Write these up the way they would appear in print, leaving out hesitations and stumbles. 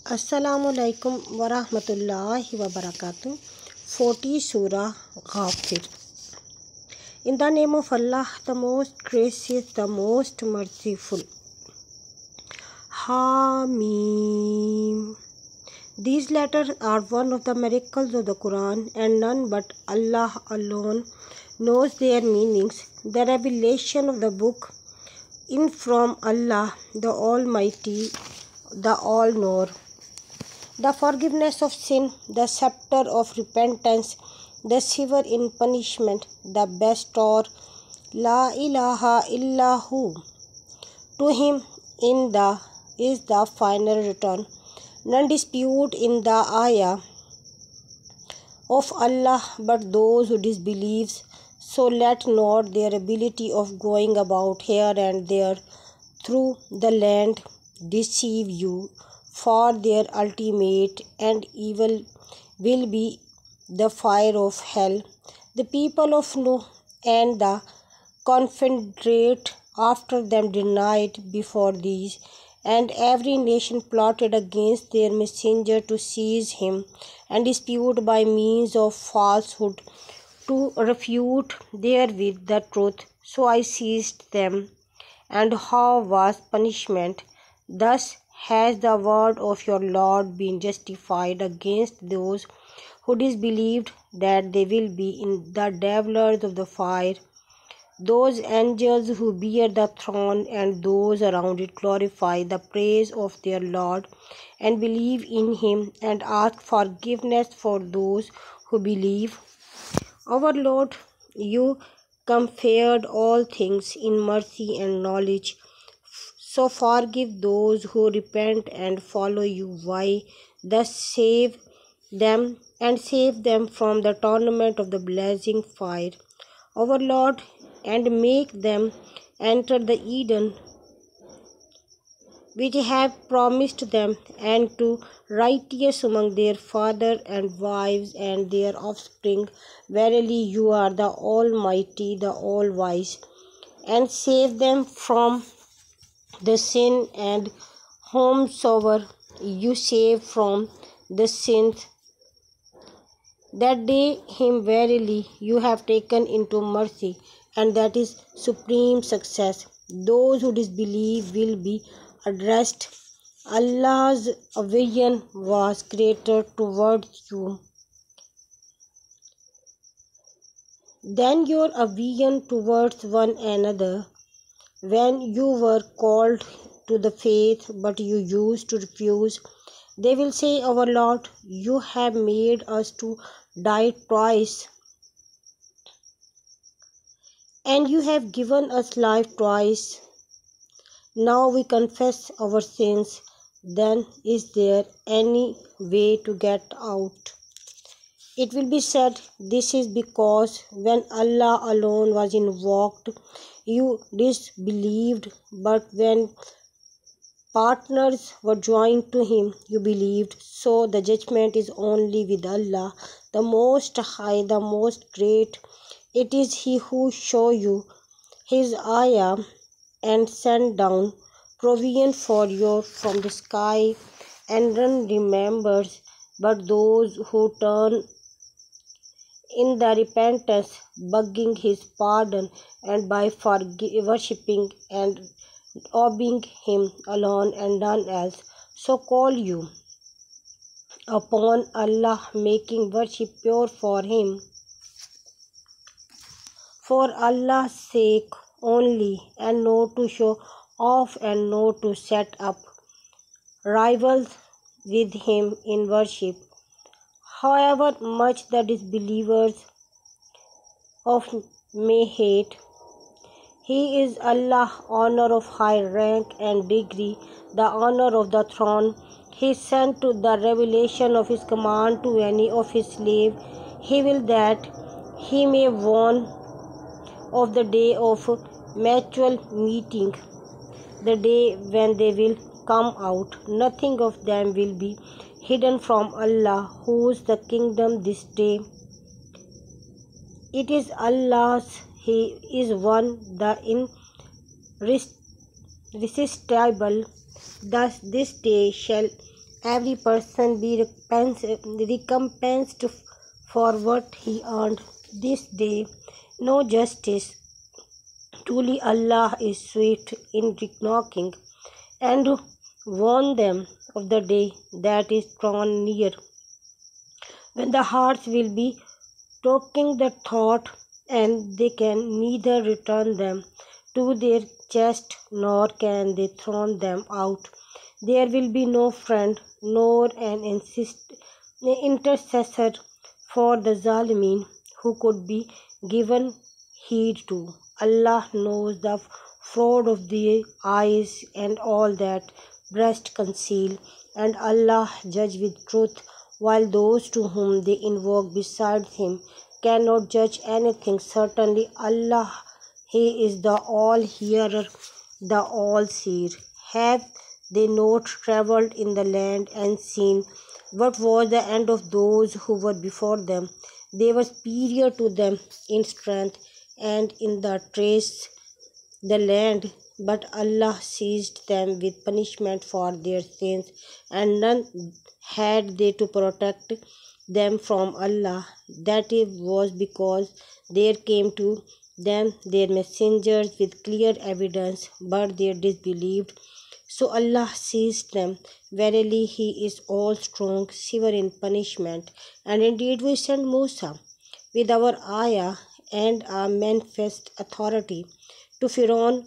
Assalamualaikum warahmatullahi wabarakatuh. 40 Surah Ghafir. In the name of Allah, the most gracious, the most merciful. Hamim. These letters are one of the miracles of the Quran, and none but Allah alone knows their meanings. The revelation of the book in from Allah, the Almighty, the All-Knower. The forgiveness of sin, the scepter of repentance, the silver in punishment, the bestower, La ilaha illahu. To him is the final return. None dispute in the ayah of Allah but those who disbelieves. So let not their ability of going about here and there through the land deceive you, for their ultimate and evil will be the fire of hell. The people of Nuh and the confederate after them denied before these, and every nation plotted against their messenger to seize him and dispute by means of falsehood, to refute therewith the truth. So I seized them, and how was punishment? Thus has the word of your Lord been justified against those who disbelieved, that they will be in the devours of the fire. Those angels who bear the throne and those around it glorify the praise of their Lord and believe in him, and ask forgiveness for those who believe. Our Lord, you compared all things in mercy and knowledge. So forgive those who repent and follow you. Why? Thus save them and save them from the torment of the blazing fire, our Lord, and make them enter the Eden which have promised them, and to righteous among their father and wives and their offspring. Verily you are the Almighty, the All-Wise. And save them from the sin, and whomsoever you save from the sins, that day him verily you have taken into mercy, and that is supreme success. Those who disbelieve will be addressed. Allah's aversion was greater towards you than your aversion towards one another, when you were called to the faith, but you used to refuse. They will say, our Lord, you have made us to die twice, and you have given us life twice. Now we confess our sins. Then is there any way to get out? It will be said, this is because when Allah alone was invoked, you disbelieved, but when partners were joined to him, you believed. So the judgment is only with Allah, the Most High, the Most Great. It is He who show you His ayah and send down provision for you from the sky, and none remembers but those who turn in the repentance, begging his pardon, and by worshipping and obeying him alone and none else. So call you upon Allah, making worship pure for him, for Allah's sake only, and not to show off and not to set up rivals with him in worship. However much the disbelievers of may hate, He is Allah, honor of high rank and degree, the honor of the throne. He sent to the revelation of his command to any of his slaves. He will that he may warn of the day of mutual meeting, the day when they will come out. Nothing of them will be hidden from Allah, whose the kingdom this day. It is Allah's. He is one, the irresistible. Thus this day shall every person be recompensed for what he earned this day. No justice. Truly Allah is swift in knocking, and warn them of the day that is drawn near, when the hearts will be taking the thought, and they can neither return them to their chest nor can they throw them out. There will be no friend nor an intercessor for the Zalimin who could be given heed to. Allah knows the fraud of the eyes and all that breast conceal, and Allah judge with truth, while those to whom they invoke besides Him cannot judge anything. Certainly Allah, He is the all-hearer, the all-seer. Have they not travelled in the land and seen what was the end of those who were before them? They were superior to them in strength and in the trace the land, but Allah seized them with punishment for their sins, and none had they to protect them from Allah. That it was because there came to them their messengers with clear evidence, but they disbelieved. So Allah seized them. Verily, He is all strong, severe in punishment. And indeed, we sent Musa with our ayah and our manifest authority to Pharaoh,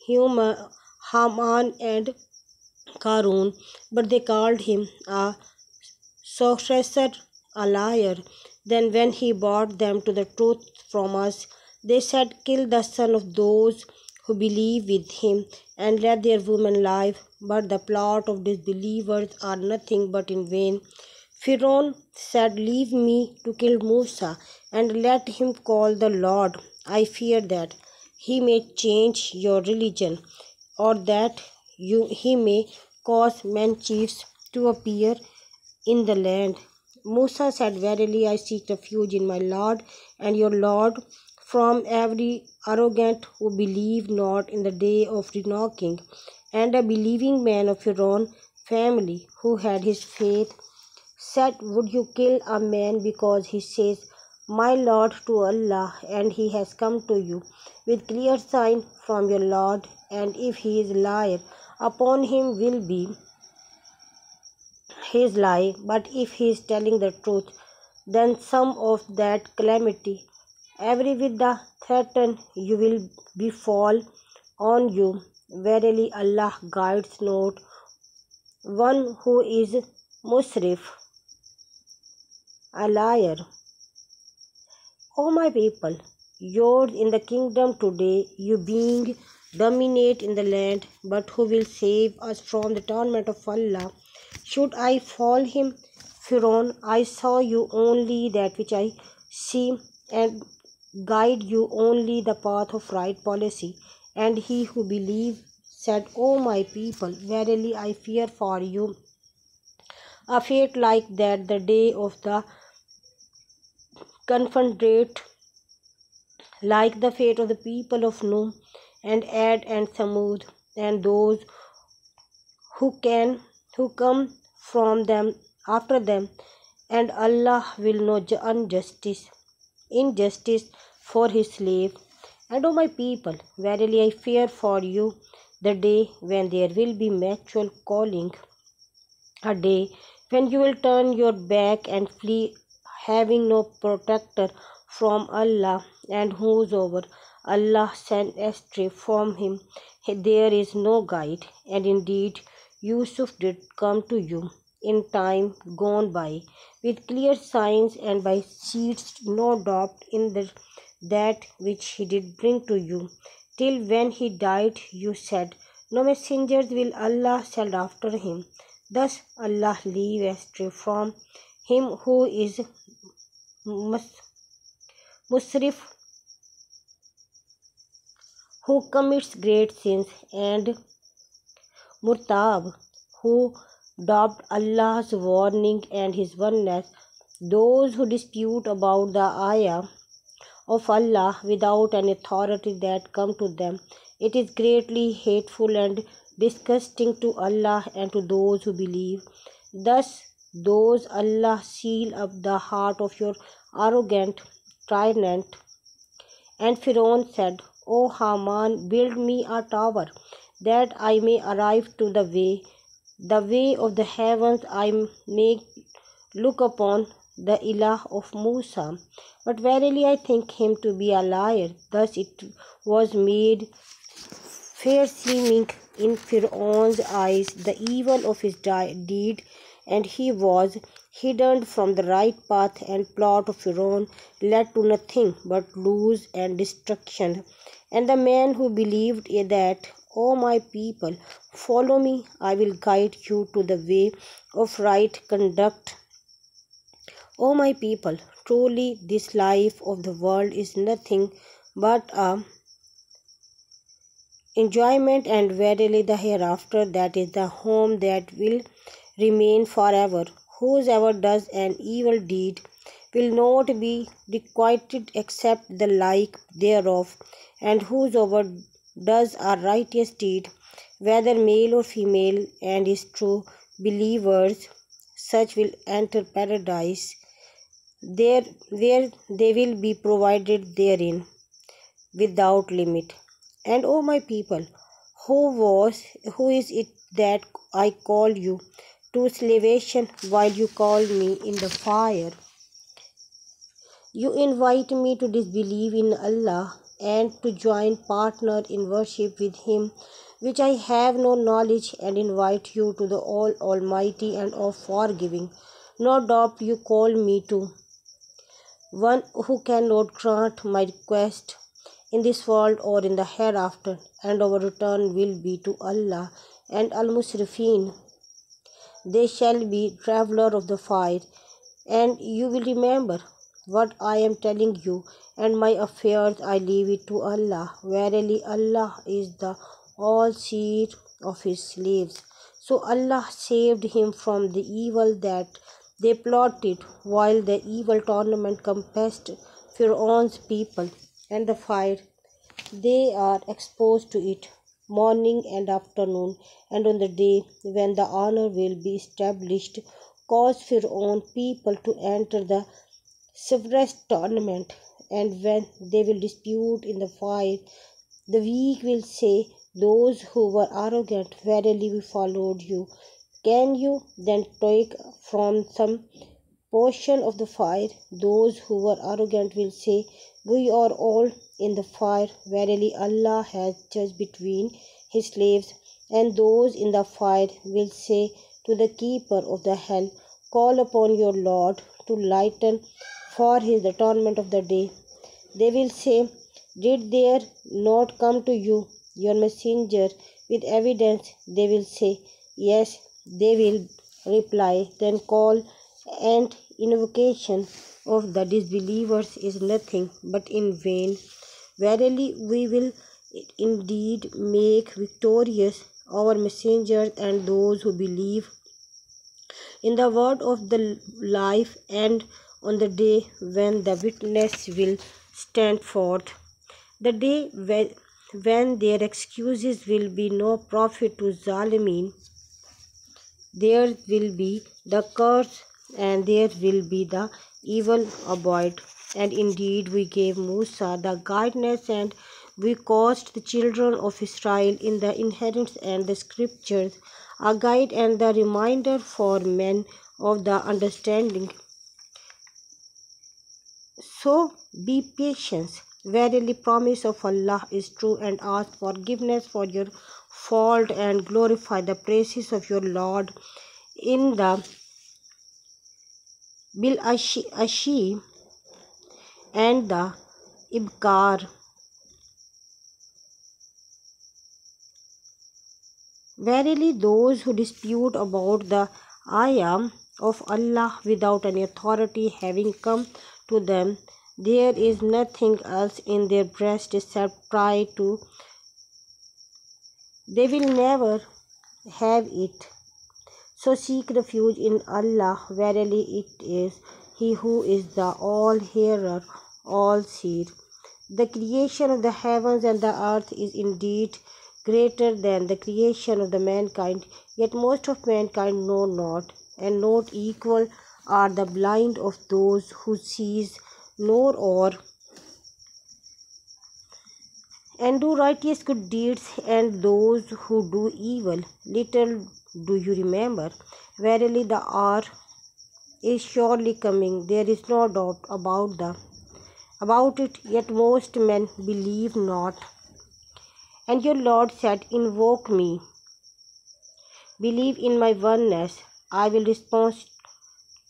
Haman, and Karun, but they called him a sorcerer, a liar. Then, when he brought them to the truth from us, they said, kill the son of those who believe with him, and let their women live. But the plot of disbelievers are nothing but in vain. Pharaoh said, leave me to kill Musa, and let him call the Lord. I fear that he may change your religion, or that he may cause men chiefs to appear in the land. Musa said, verily I seek refuge in my Lord and your Lord from every arrogant who believe not in the day of knocking, and a believing man of your own family who had his faith said, would you kill a man because he says, my Lord to Allah, and he has come to you with clear sign from your Lord, and if he is a liar, upon him will be his lie, but if he is telling the truth, then some of that calamity, every with the threaten you will befall on you. Verily Allah guides not one who is musrif, a liar. O my people, yours in the kingdom today, you being dominate in the land, but who will save us from the torment of Allah? Should I fall him? Pharaoh, I saw you only that which I see, and guide you only the path of right policy. And he who believed said, O my people, verily I fear for you a fate like that, the day of the confederate, like the fate of the people of Nuh and Ad and Samud, and those who come from them after them, and Allah will know injustice for his slave. And O my people, verily I fear for you the day when there will be mutual calling, a day when you will turn your back and flee, having no protector from Allah, and whosoever Allah sent astray from him, there is no guide. And indeed, Yusuf did come to you in time gone by with clear signs and by seeds, no doubt in that which he did bring to you, till when he died you said, no messengers will Allah send after him. Thus Allah leave astray from him who is musrif, who commits great sins, and murtab, who doubt Allah's warning and his oneness, those who dispute about the ayah of Allah without an authority that come to them. It is greatly hateful and disgusting to Allah and to those who believe. Thus those Allah seal up the heart of your arrogant tyrant. And Pharaoh said, O Haman, build me a tower, that I may arrive to the way of the heavens, I may look upon the Ilah of Musa. But verily I think him to be a liar. Thus it was made fair seeming in Pharaoh's eyes the evil of his deed, and he was hidden from the right path, and plot of Pharaoh led to nothing but loss and destruction. And the man who believed that, O my people, follow me, I will guide you to the way of right conduct. O my people, truly this life of the world is nothing but a enjoyment, and verily the hereafter, that is the home that will remain forever. Whosoever does an evil deed will not be requited except the like thereof, and whosoever does a righteous deed, whether male or female, and is true believers, such will enter paradise, there where they will be provided therein without limit. And O my people, who is it that I call you to salvation while you call me in the fire? You invite me to disbelieve in Allah and to join partner in worship with him, which I have no knowledge, and invite you to the all Almighty and all forgiving. No doubt you call me to one who cannot grant my request in this world or in the hereafter, and our return will be to Allah. And Al-Musrifin, they shall be traveler of the fire, and you will remember what I am telling you, and my affairs I leave it to Allah. Verily Allah is the all-seer of his slaves. So Allah saved him from the evil that they plotted, while the evil tournament compassed Pharaoh's people, and the fire they are exposed to it morning and afternoon, and on the day when the honor will be established, cause Pharaoh's people to enter the severest tournament, and when they will dispute in the fire, the weak will say, those who were arrogant, verily we followed you. Can you then take from some portion of the fire? Those who were arrogant will say, we are all in the fire. Verily Allah has judged between his slaves. And those in the fire will say to the keeper of the hell, call upon your Lord to lighten for his atonement of the day. They will say, did there not come to you your messenger with evidence? They will say, yes. They will reply, then call and invocation of the disbelievers is nothing but in vain. Verily we will indeed make victorious our messengers and those who believe in the word of the life, and on the day when the witness will stand forth, the day when their excuses will be no profit to Zalimin. There will be the curse, and there will be the evil abode. And indeed we gave Musa the guidance, and we caused the children of Israel in the inheritance and the scriptures, a guide and the reminder for men of the understanding. So be patient. Verily promise of Allah is true, and ask forgiveness for your fault, and glorify the praises of your Lord in the Bil-Ashi and the Ibkar. Verily those who dispute about the ayah of Allah without any authority having come to them, there is nothing else in their breast except pride to. They will never have it. So seek refuge in Allah. Verily it is He who is the all-hearer, all-seer. The creation of the heavens and the earth is indeed greater than the creation of the mankind, yet most of mankind know not. and not equal are the blind of those who sees, nor or and do righteous good deeds, and those who do evil. Little do you remember. Verily the hour is surely coming, there is no doubt about it, yet most men believe not. And your Lord said, invoke me, believe in my oneness, I will respond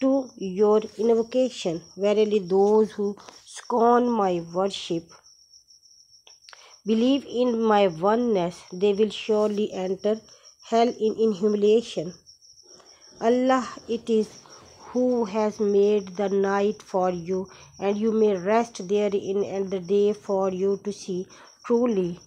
to your invocation. Verily those who scorn my worship, believe in my oneness, they will surely enter hell in humiliation. Allah it is who has made the night for you, and you may rest therein, and the day for you to see. Truly,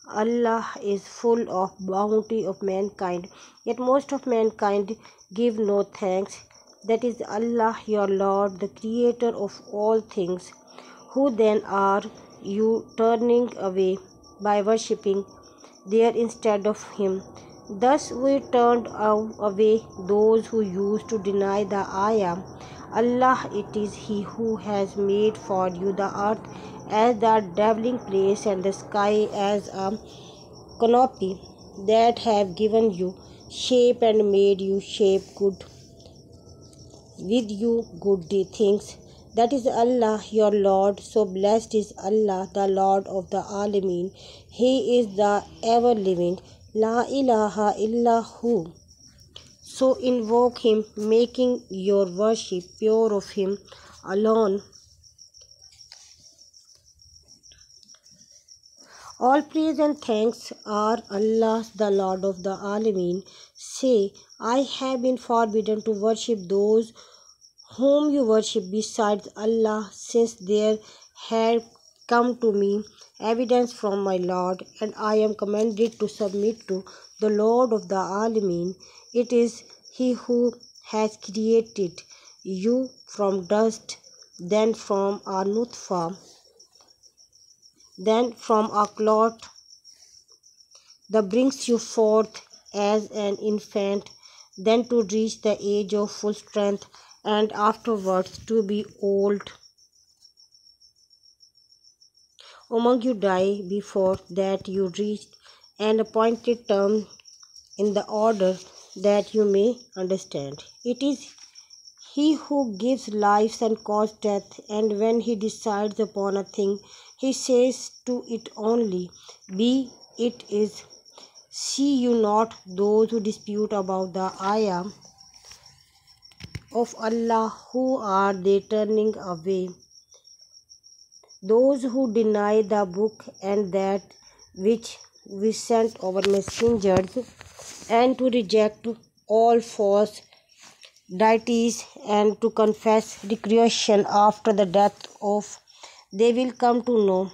Allah is full of bounty of mankind, yet most of mankind give no thanks. That is Allah your Lord, the creator of all things. Who then are you turning away by worshipping there instead of him? Thus we turned away those who used to deny the ayah. Allah it is He who has made for you the earth as the dwelling place and the sky as a canopy, that have given you shape and made you shape good with you good things. That is Allah your Lord. So blessed is Allah, the Lord of the Alameen. He is the ever living. La ilaha illa hu. So invoke him, making your worship pure of him alone. All praise and thanks are Allah's, the Lord of the Alameen. Say, I have been forbidden to worship those whom you worship besides Allah, since there had come to me evidence from my Lord, and I am commanded to submit to the Lord of the Alameen. It is He who has created you from dust, then from a nutfa, then from a clot that brings you forth as an infant, then to reach the age of full strength, and afterwards to be old. Among you die before that you reach an appointed term in the order that you may understand. It is He who gives life and causes death, and when He decides upon a thing, He says to it only, be it is. See you not those who dispute about the ayah of Allah, who are they turning away? Those who deny the book and that which we sent our messengers, and to reject all false deities, and to confess recreation after the death of, they will come to know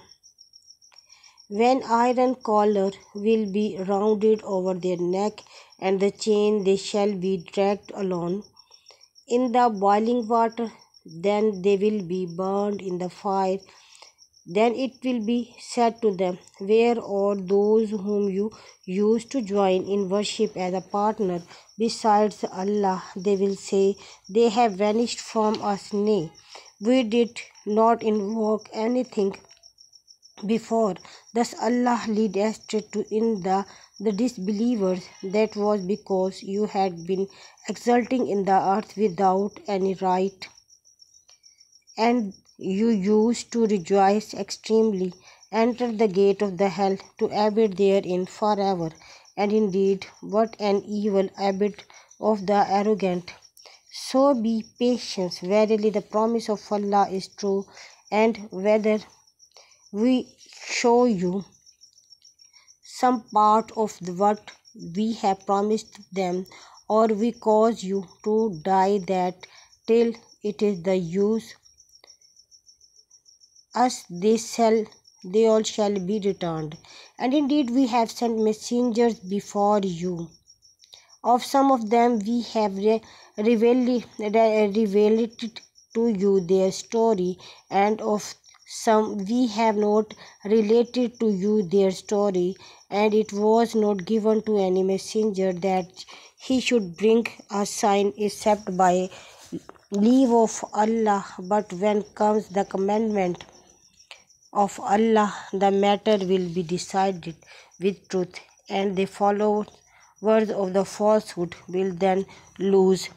when iron collar will be rounded over their neck, and the chain they shall be dragged along in the boiling water, then they will be burned in the fire. Then it will be said to them, where are those whom you used to join in worship as a partner besides Allah? They will say, they have vanished from us. Nay, we did not invoke anything before. Thus Allah led astray to in the disbelievers. That was because you had been exulting in the earth without any right, and you used to rejoice extremely. Enter the gate of the hell to abide therein forever. And indeed, what an evil abode of the arrogant. So be patient. Verily, the promise of Allah is true, and whether we show you some part of what we have promised them, or we cause you to die, that till it is the use us they all shall be returned. And indeed we have sent messengers before you. Of some of them we have revealed to you their story, and of some we have not related to you their story, and it was not given to any messenger that he should bring a sign except by leave of Allah. But when comes the commandment of Allah, the matter will be decided with truth, and the followers of the falsehood will then lose.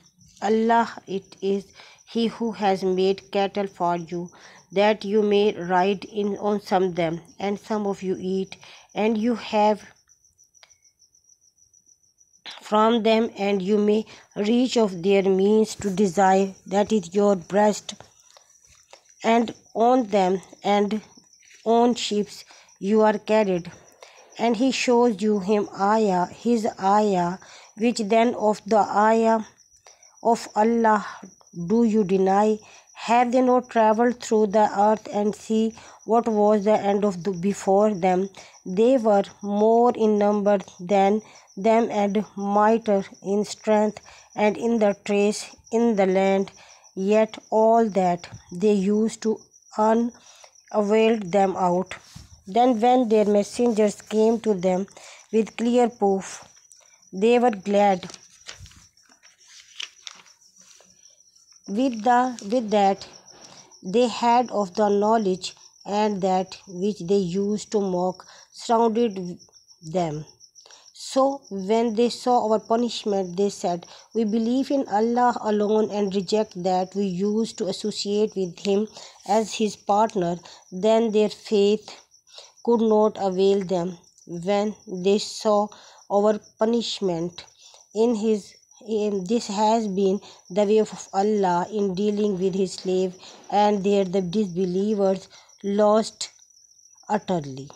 Allah, it is He who has made cattle for you, that you may ride in on some of them, and some of you eat, and you have from them, and you may reach of their means to desire, that is your breast, and on them and on ships you are carried. And he shows you his ayah, which then of the ayah of Allah do you deny? Have they not travelled through the earth and see what was the end of the before them? They were more in number than them and mightier in strength and in the trace in the land. Yet all that they used to earn availed them out. Then when their messengers came to them with clear proof, they were glad with that they had of the knowledge, and that which they used to mock surrounded them. So when they saw our punishment, they said, "We believe in Allah alone and reject that we used to associate with Him as His partner." Then their faith could not avail them when they saw our punishment. This has been the way of Allah in dealing with His slave, and there the disbelievers lost utterly.